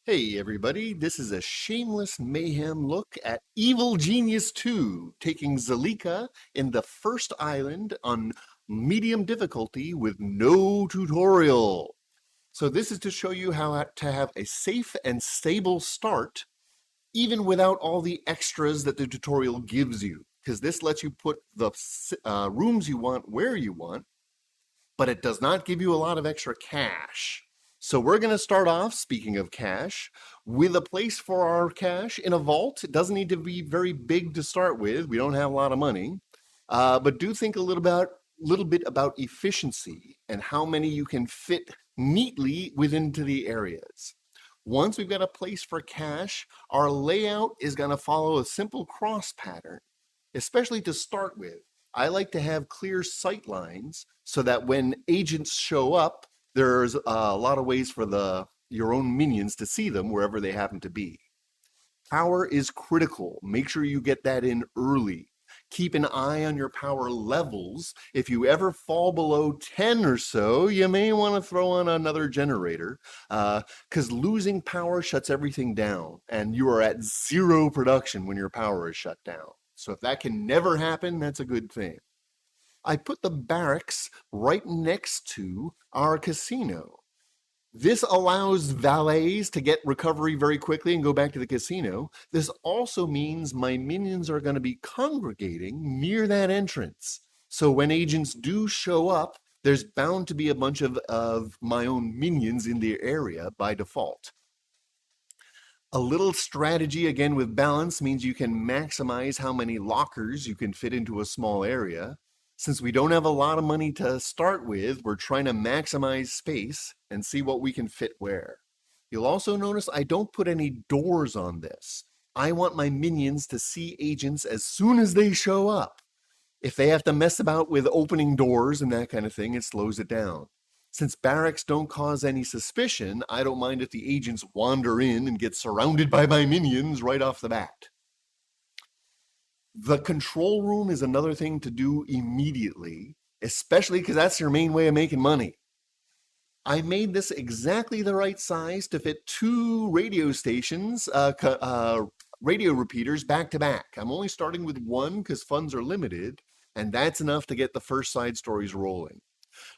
Hey everybody, this is a shameless mayhem look at Evil Genius 2, taking Zelika in the first island on medium difficulty with no tutorial. So this is to show you how to have a safe and stable start even without all the extras that the tutorial gives you, because this lets you put the rooms you want where you want, but it does not give you a lot of extra cash. So we're going to start off, speaking of cash, with a place for our cash in a vault. It doesn't need to be very big to start with. We don't have a lot of money. But do think a little bit about efficiency and how many you can fit neatly within the areas. Once we've got a place for cash, our layout is going to follow a simple cross pattern, especially to start with. I like to have clear sight lines so that when agents show up, there's a lot of ways for your own minions to see them wherever they happen to be. Power is critical. Make sure you get that in early. Keep an eye on your power levels. If you ever fall below 10 or so, you may want to throw on another generator, because losing power shuts everything down, and you are at zero production when your power is shut down. So if that can never happen, that's a good thing. I put the barracks right next to our casino. This allows valets to get recovery very quickly and go back to the casino. This also means my minions are going to be congregating near that entrance. So when agents do show up, there's bound to be a bunch of my own minions in the area by default. A little strategy, again, with balance means you can maximize how many lockers you can fit into a small area. Since we don't have a lot of money to start with, we're trying to maximize space and see what we can fit where. You'll also notice I don't put any doors on this. I want my minions to see agents as soon as they show up. If they have to mess about with opening doors and that kind of thing, it slows it down. Since barracks don't cause any suspicion, I don't mind if the agents wander in and get surrounded by my minions right off the bat. The control room is another thing to do immediately, especially because that's your main way of making money. I made this exactly the right size to fit two radio stations, radio repeaters back to back. I'm only starting with one because funds are limited, and that's enough to get the first side stories rolling.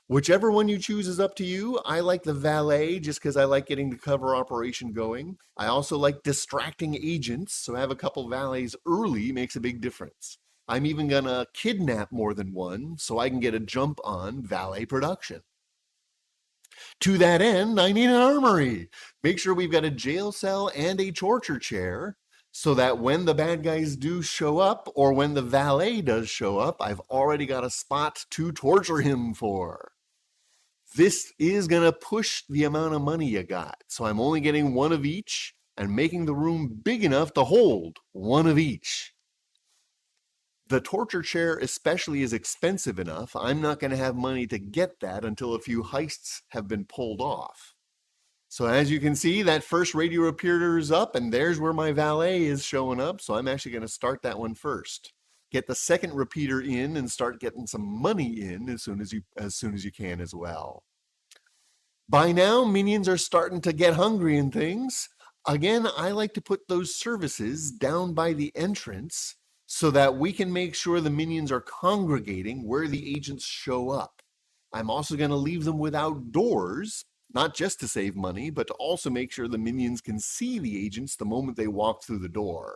Whichever one you choose is up to you. I like the valet just because I like getting the cover operation going. I also like distracting agents, so have a couple valets early makes a big difference. I'm even gonna kidnap more than one so I can get a jump on valet production. To that end, I need an armory. Make sure we've got a jail cell and a torture chair so that when the bad guys do show up, or when the valet does show up, I've already got a spot to torture him for. This is going to push the amount of money you got, so I'm only getting one of each and making the room big enough to hold one of each. The torture chair especially is expensive enough. I'm not going to have money to get that until a few heists have been pulled off. So as you can see, that first radio repeater is up, and there's where my valet is showing up. So I'm actually going to start that one first. Get the second repeater in and start getting some money in as soon as you can as well. By now, minions are starting to get hungry and things. Again, I like to put those services down by the entrance so that we can make sure the minions are congregating where the agents show up. I'm also going to leave them without doors, not just to save money, but to also make sure the minions can see the agents the moment they walk through the door.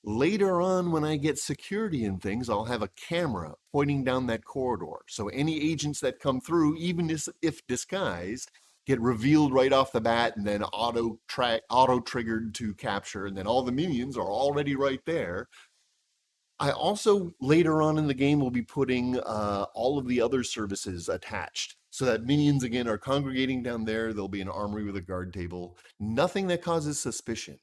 Later on, when I get security and things, I'll have a camera pointing down that corridor. So any agents that come through, even if disguised, get revealed right off the bat and then auto-triggered to capture, and then all the minions are already right there. I also, later on in the game, will be putting all of the other services attached so that minions, again, are congregating down there. There'll be an armory with a guard table. Nothing that causes suspicion.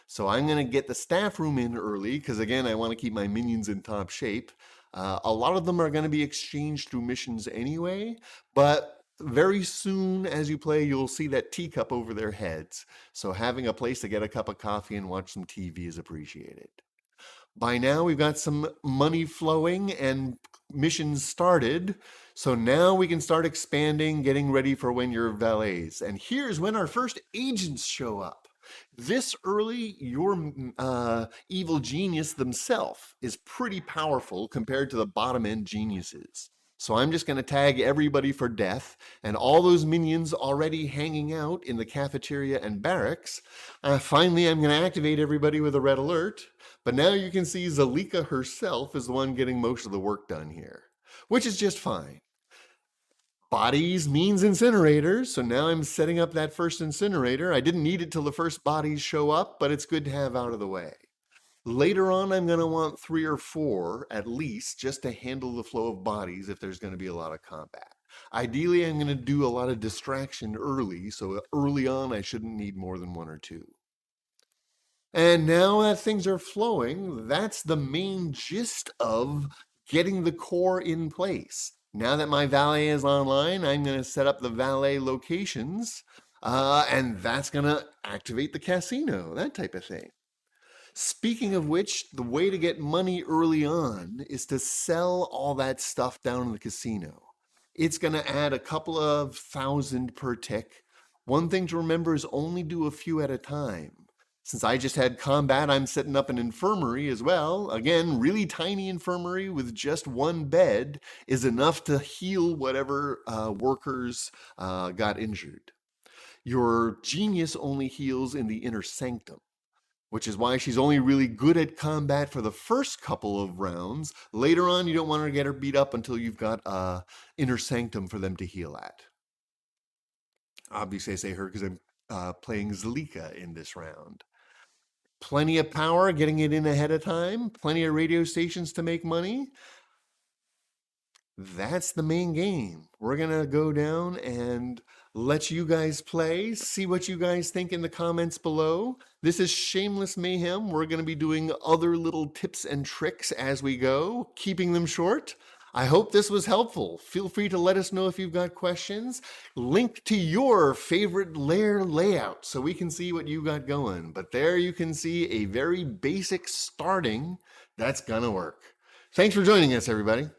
So I'm going to get the staff room in early because, again, I want to keep my minions in top shape. A lot of them are going to be exchanged through missions anyway, but very soon as you play, you'll see that teacup over their heads. So having a place to get a cup of coffee and watch some TV is appreciated. By now, we've got some money flowing and missions started. So now we can start expanding, getting ready for when you're valets. And here's when our first agents show up. This early, your evil genius themselves is pretty powerful compared to the bottom end geniuses. So I'm just going to tag everybody for death, and all those minions already hanging out in the cafeteria and barracks. Finally, I'm going to activate everybody with a red alert, but now you can see Zelika herself is the one getting most of the work done here, which is just fine. Bodies means incinerators, so now I'm setting up that first incinerator. I didn't need it till the first bodies show up, but it's good to have out of the way. Later on, I'm going to want 3 or 4 at least just to handle the flow of bodies if there's going to be a lot of combat. Ideally, I'm going to do a lot of distraction early, so early on I shouldn't need more than 1 or 2. And now that things are flowing, that's the main gist of getting the core in place. Now that my valet is online, I'm going to set up the valet locations, and that's going to activate the casino, that type of thing. Speaking of which, the way to get money early on is to sell all that stuff down in the casino. It's going to add a couple of thousand per tick. One thing to remember is only do a few at a time. Since I just had combat, I'm setting up an infirmary as well. Again, really tiny infirmary with just 1 bed is enough to heal whatever workers got injured. Your genius only heals in the inner sanctum, which is why she's only really good at combat for the first couple of rounds. Later on, you don't want to get her beat up until you've got inner sanctum for them to heal at. Obviously, I say her because I'm playing Zelika in this round. Plenty of power, getting it in ahead of time. Plenty of radio stations to make money. That's the main game. We're going to go down and let you guys play, see what you guys think in the comments below. This is Shameless Mayhem. We're going to be doing other little tips and tricks as we go, keeping them short. I hope this was helpful. Feel free to let us know if you've got questions. Link to your favorite lair layout so we can see what you got going. But there you can see a very basic starting that's going to work. Thanks for joining us, everybody.